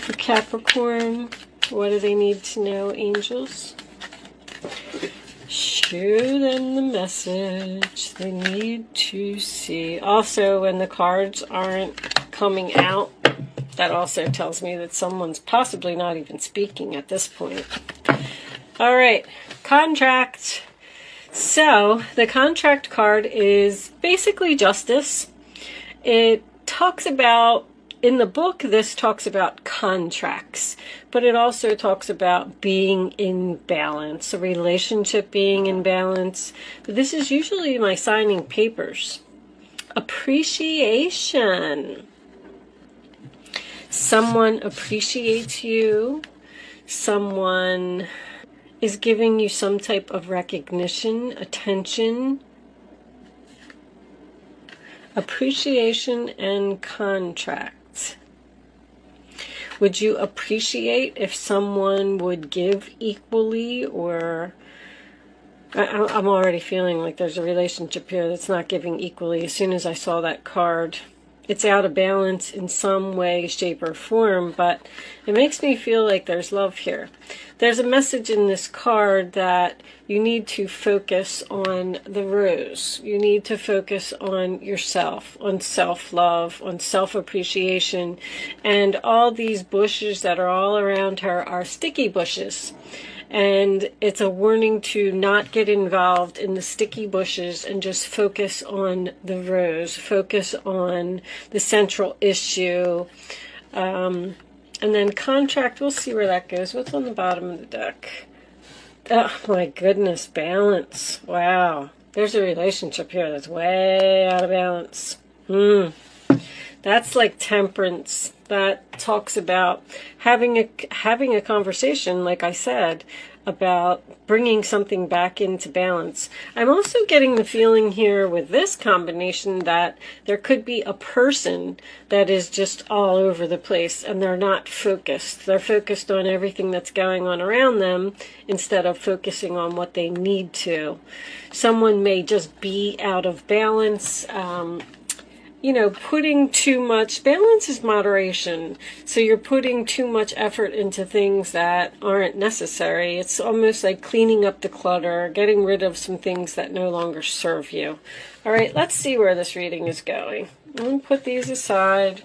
For Capricorn, what do they need to know, angels? Show them the message they need to see. Also, when the cards aren't coming out, that also tells me that someone's possibly not even speaking at this point. All right, contract. So the contract card is basically justice. It talks about, in the book, this talks about contracts, but it also talks about being in balance, a relationship being in balance. But this is usually my signing papers. Appreciation. Someone appreciates you. Someone is giving you some type of recognition, attention. Appreciation and contract. Would you appreciate if someone would give equally, or I'm already feeling like there's a relationship here that's not giving equally. As soon as I saw that card, it's out of balance in some way, shape, or form, but it makes me feel like there's love here. There's a message in this card that you need to focus on the rose. You need to focus on yourself, on self-love, on self-appreciation. And all these bushes that are all around her are sticky bushes. And it's a warning to not get involved in the sticky bushes and just focus on the rose, focus on the central issue. And then contract, we'll see where that goes. What's on the bottom of the deck? Oh my goodness, balance. Wow. There's a relationship here that's way out of balance. That's like temperance. That talks about having a conversation, like I said, about bringing something back into balance. I'm also getting the feeling here with this combination that there could be a person that is just all over the place and they're not focused. They're focused on everything that's going on around them instead of focusing on what they need to. Someone may just be out of balance. You know, putting too much, balance is moderation. So you're putting too much effort into things that aren't necessary. It's almost like cleaning up the clutter, getting rid of some things that no longer serve you. All right, let's see where this reading is going. I'm going to put these aside.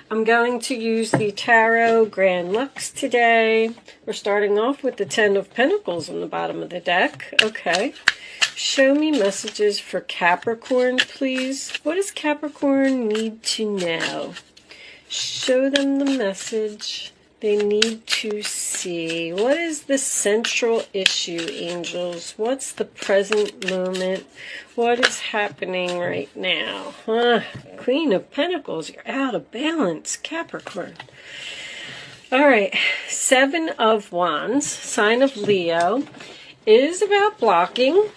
I'm going to use the Tarot Grand Lux today. We're starting off with the Ten of Pentacles on the bottom of the deck. Okay. Show me messages for Capricorn, please. What does Capricorn need to know? Show them the message they need to see. What is the central issue, angels? What's the present moment? What is happening right now? Queen of Pentacles, you're out of balance, Capricorn. All right, Seven of Wands, sign of Leo, is about blocking.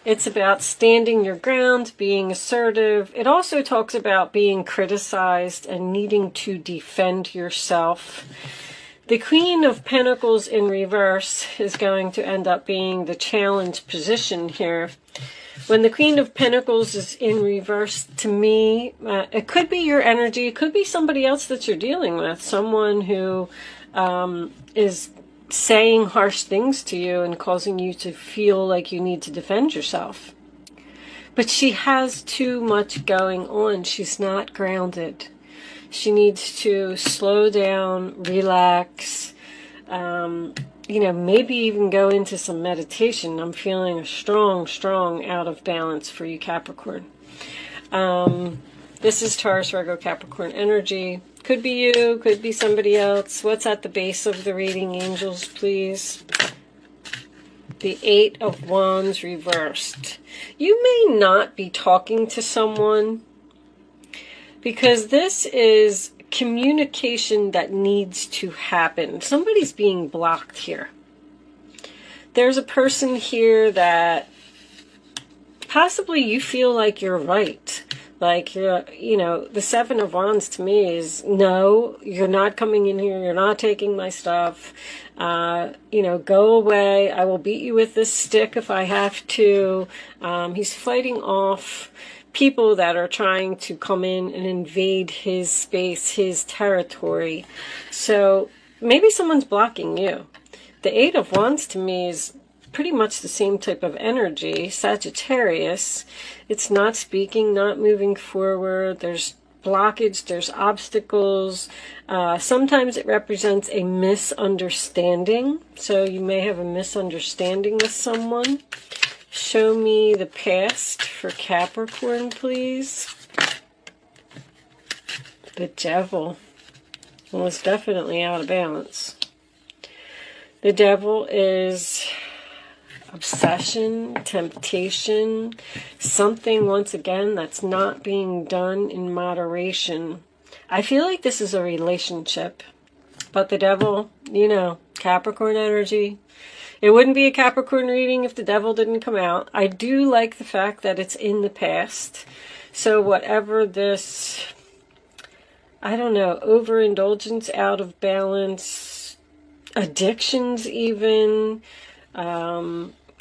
It's about standing your ground, being assertive. It also talks about being criticized and needing to defend yourself. The Queen of Pentacles in reverse is going to end up being the challenge position here. When the Queen of Pentacles is in reverse, to me, it could be your energy. It could be somebody else that you're dealing with. Someone who is saying harsh things to you and causing you to feel like you need to defend yourself. But she has too much going on. She's not grounded. She needs to slow down, relax, you know, maybe even go into some meditation. I'm feeling a strong out of balance for you, Capricorn. This is Taurus, Virgo, Capricorn energy. Could be you, could be somebody else. What's at the base of the reading, angels, please? The Eight of Wands reversed. You may not be talking to someone because this is communication that needs to happen. Somebody's being blocked here. There's a person here that possibly you feel like you're right. Like, you know, the Seven of Wands to me is, no, you're not coming in here. You're not taking my stuff. You know, go away. I will beat you with this stick if I have to. He's fighting off people that are trying to come in and invade his space, his territory. So maybe someone's blocking you. The Eight of Wands to me is pretty much the same type of energy. Sagittarius, it's not speaking, not moving forward. There's blockage, there's obstacles. Sometimes it represents a misunderstanding. So you may have a misunderstanding with someone. Show me the past for Capricorn, please. The Devil. Well, it's definitely out of balance. The Devil is obsession, temptation, something, once again, that's not being done in moderation. I feel like this is a relationship, but the Devil, you know, Capricorn energy. It wouldn't be a Capricorn reading if the Devil didn't come out. I do like the fact that it's in the past. So whatever this, I don't know, overindulgence, out of balance, addictions even,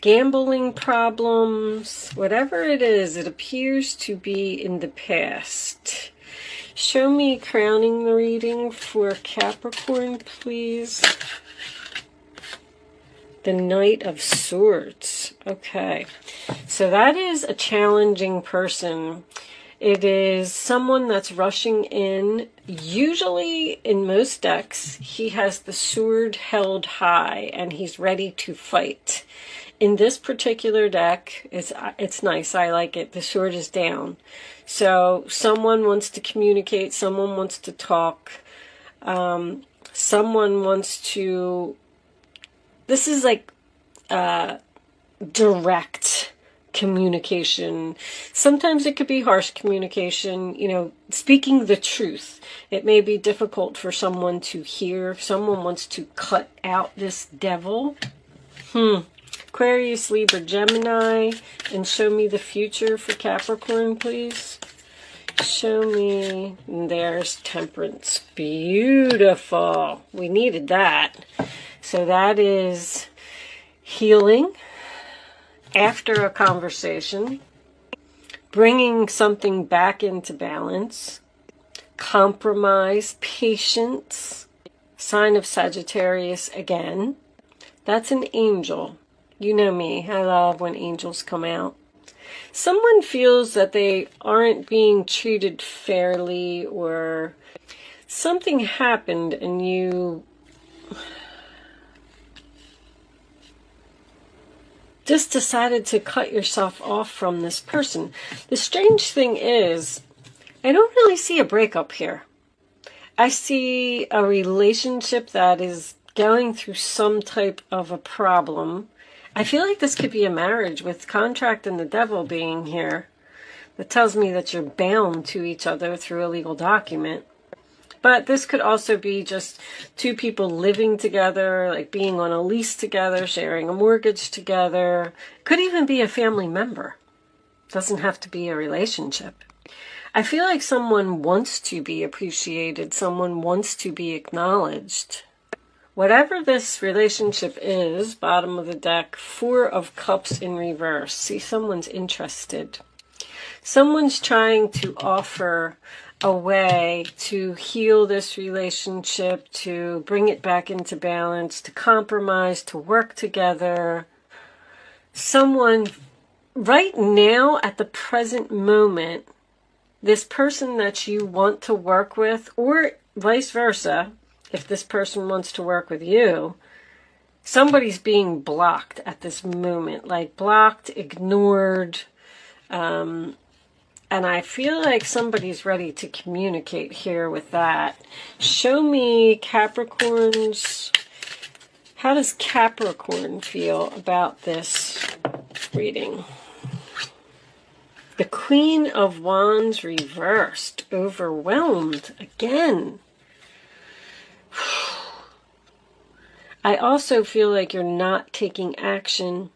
gambling problems, whatever it is, it appears to be in the past. Show me crowning the reading for Capricorn, please. The Knight of Swords. Okay. So that is a challenging person. It is someone that's rushing in. Usually, in most decks, he has the sword held high and he's ready to fight. In this particular deck, it's nice. I like it. The sword is down. So someone wants to communicate. Someone wants to talk. Someone wants to... This is like direct communication. Sometimes it could be harsh communication, you know, speaking the truth. It may be difficult for someone to hear. Someone wants to cut out this devil. Aquarius, Libra, Gemini. And show me the future for Capricorn, please. Show me. There's Temperance. Beautiful. We needed that. So that is healing after a conversation, bringing something back into balance, compromise, patience, sign of Sagittarius again. That's an angel. You know me, I love when angels come out. Someone feels that they aren't being treated fairly, or something happened and you just decided to cut yourself off from this person. The strange thing is, I don't really see a breakup here. I see a relationship that is going through some type of a problem. I feel like this could be a marriage with contract and the devil being here. That tells me that you're bound to each other through a legal document. But this could also be just two people living together, like being on a lease together, sharing a mortgage together. Could even be a family member. Doesn't have to be a relationship. I feel like someone wants to be appreciated. Someone wants to be acknowledged. Whatever this relationship is, bottom of the deck, Four of Cups in reverse. See, someone's interested. Someone's trying to offer a way to heal this relationship, to bring it back into balance, to compromise, to work together. Someone right now at the present moment, this person that you want to work with, or vice versa, if this person wants to work with you, somebody's being blocked at this moment, like blocked, ignored, and I feel like somebody's ready to communicate here with that. Show me Capricorn's... How does Capricorn feel about this reading? The Queen of Wands reversed. Overwhelmed again. I also feel like you're not taking action.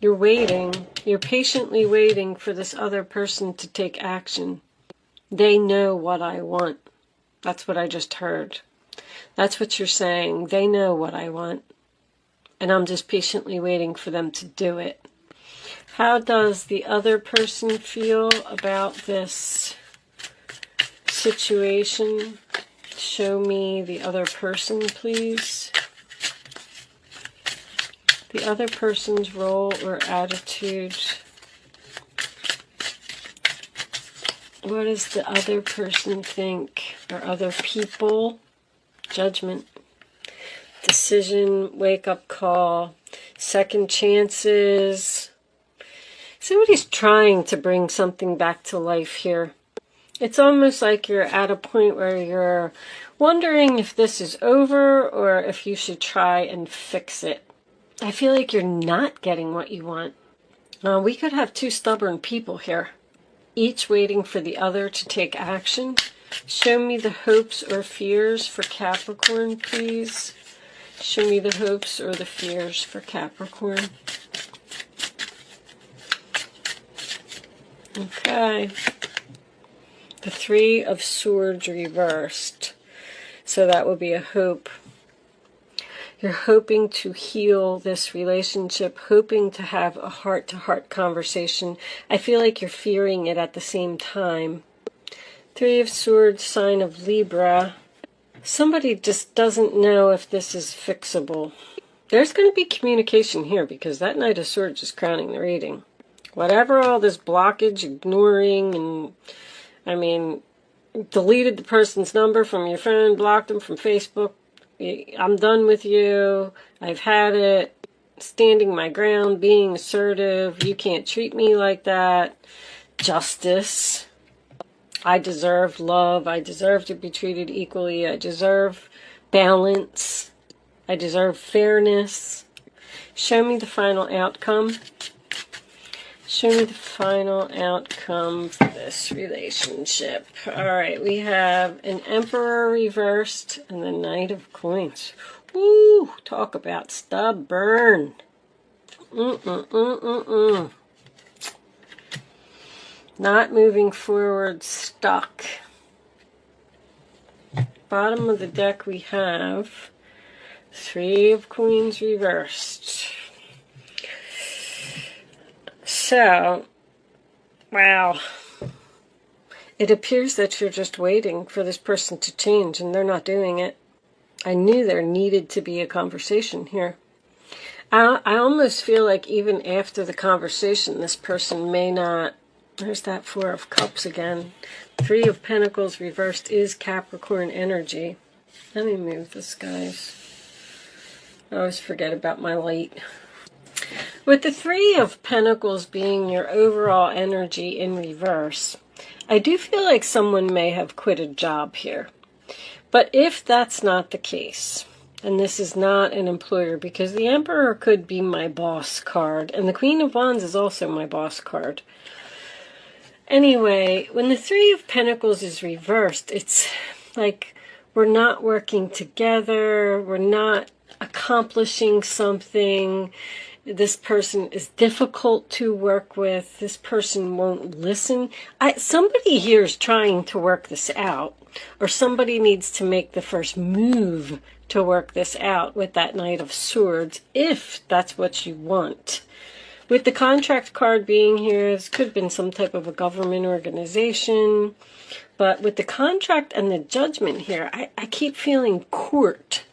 You're waiting. You're patiently waiting for this other person to take action. They know what I want. That's what I just heard. That's what you're saying. They know what I want. And I'm just patiently waiting for them to do it. How does the other person feel about this situation? Show me the other person, please. The other person's role or attitude. What does the other person think? Or other people? Judgment. Decision, wake-up call, second chances. Somebody's trying to bring something back to life here. It's almost like you're at a point where you're wondering if this is over or if you should try and fix it. I feel like you're not getting what you want. We could have two stubborn people here, each waiting for the other to take action. Show me the hopes or fears for Capricorn, please. Show me the hopes or the fears for Capricorn. Okay. The Three of Swords reversed. So that would be a hope. You're hoping to heal this relationship, hoping to have a heart-to-heart conversation. I feel like you're fearing it at the same time. Three of Swords, sign of Libra. Somebody just doesn't know if this is fixable. There's going to be communication here because that Knight of Swords is crowning the reading. Whatever all this blockage, ignoring, and, I mean, deleted the person's number from your phone, blocked them from Facebook. I'm done with you. I've had it. Standing my ground, being assertive. You can't treat me like that. Justice. I deserve love. I deserve to be treated equally. I deserve balance. I deserve fairness. Show me the final outcome. Show me the final outcome for this relationship. All right, we have an Emperor reversed and the Knight of Coins. Woo! Talk about stubborn. Not moving forward, stuck. Bottom of the deck we have Three of Queens reversed. So, wow. It appears that you're just waiting for this person to change and they're not doing it. I knew there needed to be a conversation here. I almost feel like even after the conversation, this person may not... There's that Four of Cups again. Three of Pentacles reversed is Capricorn energy. Let me move this, guys. I always forget about my light. With the Three of Pentacles being your overall energy in reverse, I do feel like someone may have quit a job here. But if that's not the case, and this is not an employer, because the Emperor could be my boss card, and the Queen of Wands is also my boss card. Anyway, when the Three of Pentacles is reversed, it's like we're not working together, we're not accomplishing something. This person is difficult to work with. This person won't listen. Somebody here is trying to work this out, or somebody needs to make the first move to work this out with that Knight of Swords, if that's what you want. With the contract card being here, this could have been some type of a government organization. But with the contract and the Judgment here, I keep feeling court.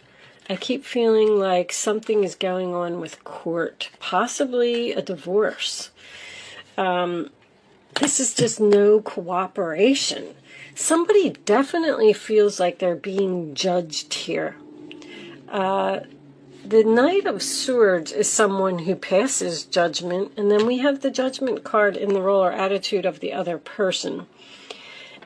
I keep feeling like something is going on with court. Possibly a divorce. This is just no cooperation. Somebody definitely feels like they're being judged here. The Knight of Swords is someone who passes judgment, and then we have the Judgment card in the role or attitude of the other person.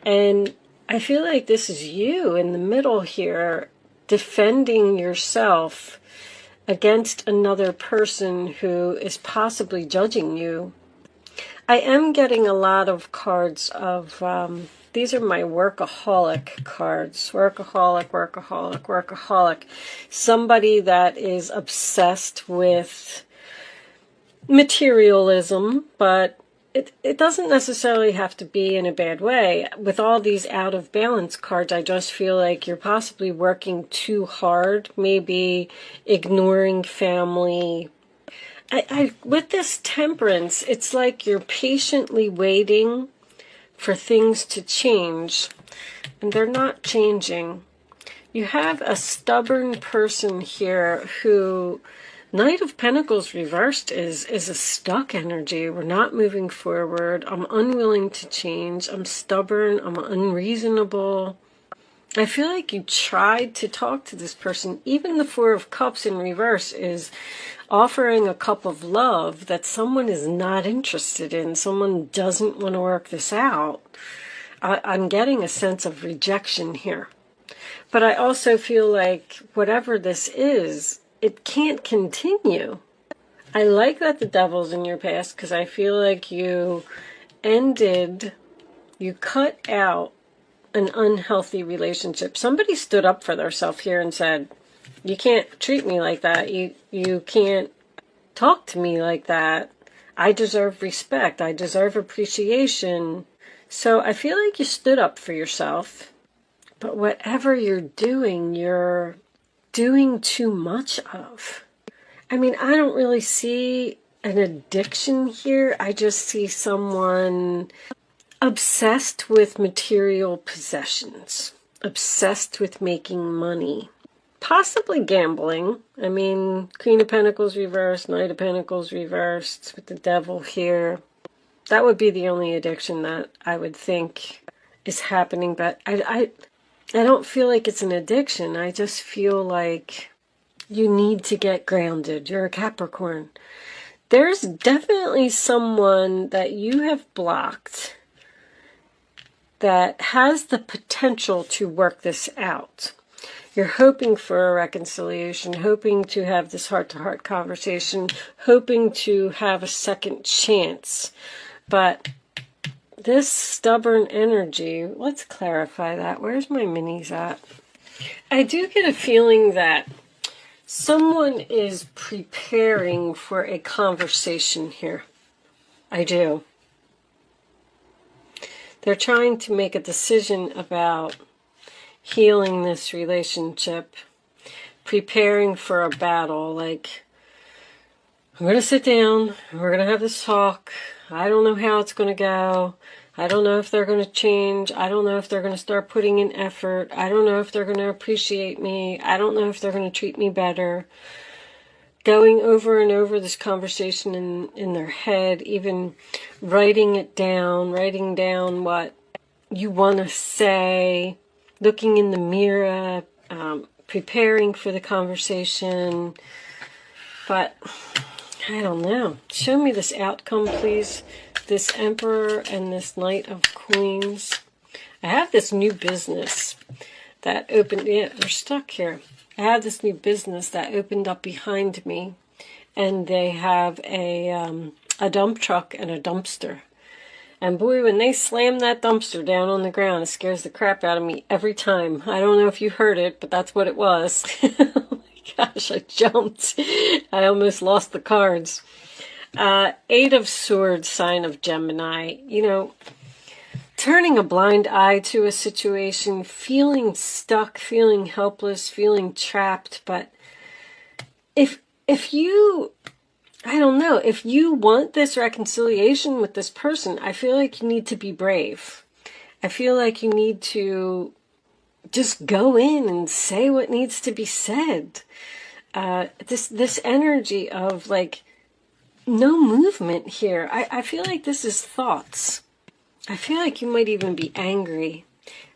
And I feel like this is you in the middle here, defending yourself against another person who is possibly judging you. I am getting a lot of cards of... these are my workaholic cards. Workaholic, workaholic, workaholic. Somebody that is obsessed with materialism, but it doesn't necessarily have to be in a bad way. With all these out of balance cards, I just feel like you're possibly working too hard, maybe ignoring family. With this Temperance, it's like you're patiently waiting for things to change, and they're not changing. You have a stubborn person here who, Knight of Pentacles reversed is a stuck energy. We're not moving forward. I'm unwilling to change. I'm stubborn. I'm unreasonable. I feel like you tried to talk to this person. Even the Four of Cups in reverse is offering a cup of love that someone is not interested in. Someone doesn't want to work this out. I'm getting a sense of rejection here. But I also feel like whatever this is, it can't continue. I like that the Devil's in your past because I feel like you cut out an unhealthy relationship. Somebody stood up for themselves here and said, you can't treat me like that. You can't talk to me like that. I deserve respect. I deserve appreciation. So I feel like you stood up for yourself. But whatever you're doing too much of. I mean, I don't really see an addiction here. I just see someone obsessed with material possessions, obsessed with making money, possibly gambling. I mean, Queen of Pentacles reversed, Knight of Pentacles reversed with the Devil here. That would be the only addiction that I would think is happening, but I don't feel like it's an addiction. I just feel like you need to get grounded. You're a Capricorn. There's definitely someone that you have blocked that has the potential to work this out. You're hoping for a reconciliation, hoping to have this heart-to-heart conversation, hoping to have a second chance. But this stubborn energy, let's clarify that. Where's my minis at? I do get a feeling that someone is preparing for a conversation here. I do. They're trying to make a decision about healing this relationship, preparing for a battle. Like, I'm going to sit down, we're going to have this talk. I don't know how it's going to go. I don't know if they're going to change. I don't know if they're going to start putting in effort. I don't know if they're going to appreciate me. I don't know if they're going to treat me better. Going over and over this conversation in their head, even writing down what you want to say, looking in the mirror, preparing for the conversation. But I don't know. Show me this outcome, please. This Emperor and this Knight of Queens. I have this new business that opened. Yeah, they're stuck here. I have this new business that opened up behind me, and they have a dump truck and a dumpster. And boy, when they slam that dumpster down on the ground, it scares the crap out of me every time. I don't know if you heard it, but that's what it was. Oh my gosh, I jumped. I almost lost the cards. Eight of Swords, sign of Gemini. You know, turning a blind eye to a situation, feeling stuck, feeling helpless, feeling trapped. But if you, I don't know, if you want this reconciliation with this person, I feel like you need to be brave. I feel like you need to just go in and say what needs to be said. This energy of like no movement here. I feel like this is thoughts. I feel like you might even be angry.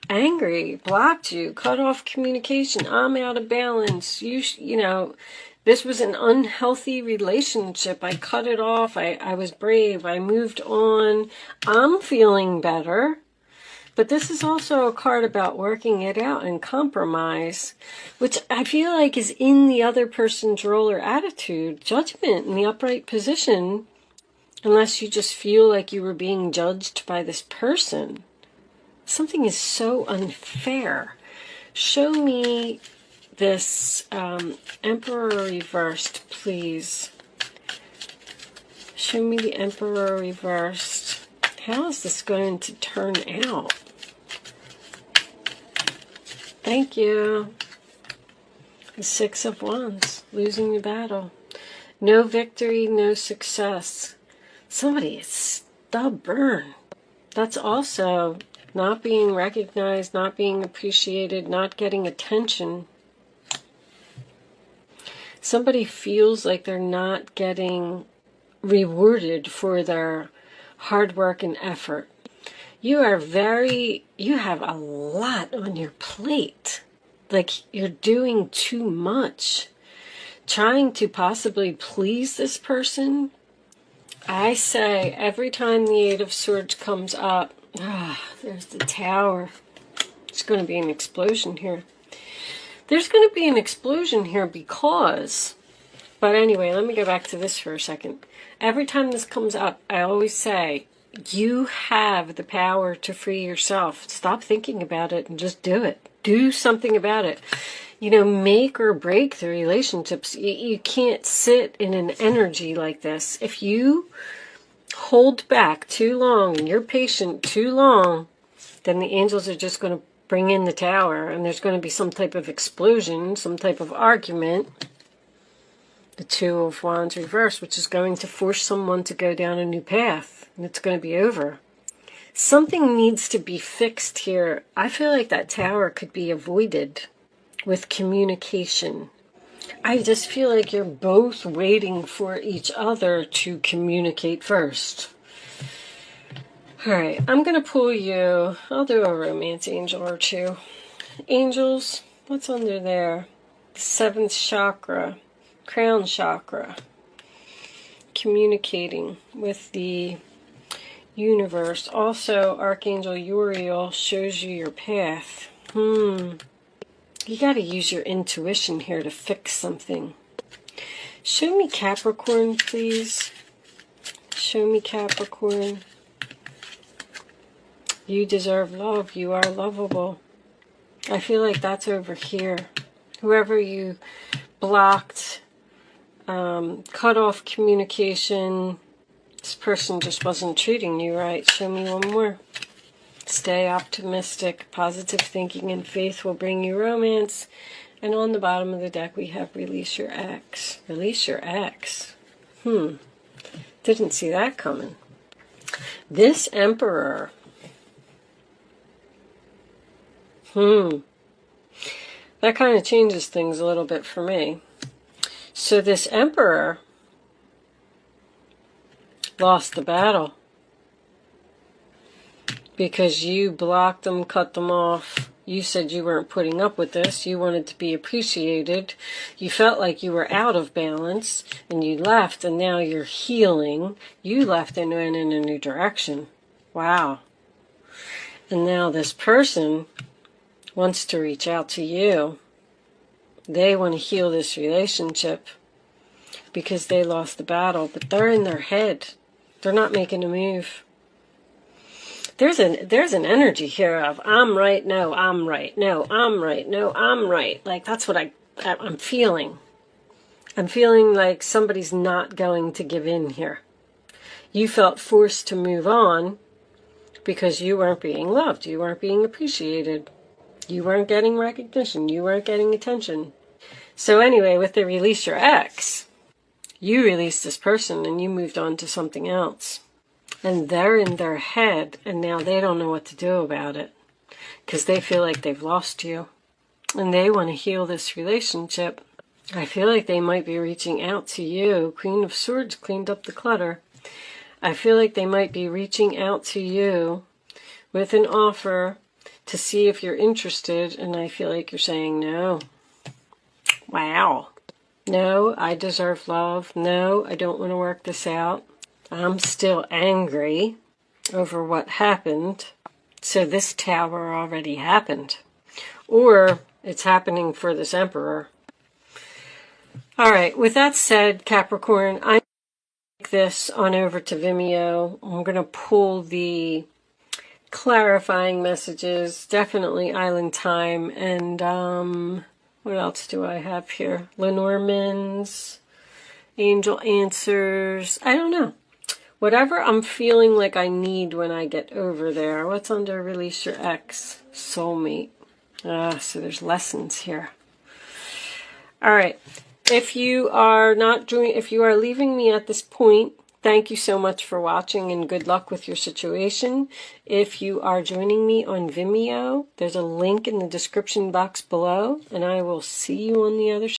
Angry, blocked you, cut off communication. I'm out of balance. You know, this was an unhealthy relationship. I cut it off. I was brave. I moved on. I'm feeling better. But this is also a card about working it out and compromise, which I feel like is in the other person's role or attitude. Judgment in the upright position, unless you just feel like you were being judged by this person. Something is so unfair. Show me this Emperor reversed, please. Show me the Emperor reversed. How is this going to turn out? Thank you. The Six of Wands, losing the battle. No victory, no success. Somebody is stubborn. That's also not being recognized, not being appreciated, not getting attention. Somebody feels like they're not getting rewarded for their hard work and effort. You have a lot on your plate. Like you're doing too much. Trying to possibly please this person. I say every time the Eight of Swords comes up, there's the Tower. There's going to be an explosion here. There's going to be an explosion here because, but anyway, let me go back to this for a second. Every time this comes up, I always say, you have the power to free yourself. Stop thinking about it and just do it. Do something about it. You know, make or break the relationships. You can't sit in an energy like this. If you hold back too long and you're patient too long, then the angels are just going to bring in the Tower, and there's going to be some type of explosion, some type of argument. The Two of Wands reversed, which is going to force someone to go down a new path, and it's going to be over. Something needs to be fixed here. I feel like that Tower could be avoided with communication. I just feel like you're both waiting for each other to communicate first. Alright, I'm going to pull you. I'll do a romance angel or two. Angels, what's under there? The 7th chakra, crown chakra. Communicating with the universe. Also, Archangel Uriel shows you your path. You got to use your intuition here to fix something. Show me Capricorn, please. Show me Capricorn. You deserve love. You are lovable. I feel like that's over here. Whoever you blocked, cut off communication, this person just wasn't treating you right. Show me one more. Stay optimistic. Positive thinking and faith will bring you romance. And on the bottom of the deck we have release your ex. Release your ex. Didn't see that coming. This Emperor. That kind of changes things a little bit for me. So this Emperor lost the battle because you blocked them, cut them off. You said you weren't putting up with this. You wanted to be appreciated. You felt like you were out of balance and you left, and now you're healing. You left and went in a new direction. Wow. And now this person wants to reach out to you. They want to heal this relationship because they lost the battle, but they're in their head. They're not making a move. There's an energy here of I'm right, no, I'm right, no, I'm right, no, I'm right. Like that's what I'm feeling. I'm feeling like somebody's not going to give in here. You felt forced to move on because you weren't being loved. You weren't being appreciated. You weren't getting recognition. You weren't getting attention. So anyway, with the release your ex, you released this person and you moved on to something else. And they're in their head and now they don't know what to do about it because they feel like they've lost you. And they want to heal this relationship. I feel like they might be reaching out to you. Queen of Swords cleaned up the clutter. I feel like they might be reaching out to you with an offer to see if you're interested, and I feel like you're saying no. Wow. No, I deserve love. No, I don't want to work this out. I'm still angry over what happened. So this Tower already happened. Or it's happening for this Emperor. All right, with that said, Capricorn, I'm going to take this on over to Vimeo. I'm going to pull the clarifying messages, definitely Island Time, and what else do I have here? Lenormand's, Angel Answers, I don't know. Whatever I'm feeling like I need when I get over there. What's under Release Your Ex? Soulmate. So there's lessons here. All right. If you are leaving me at this point, thank you so much for watching and good luck with your situation. If you are joining me on Vimeo, there's a link in the description box below, and I will see you on the other side.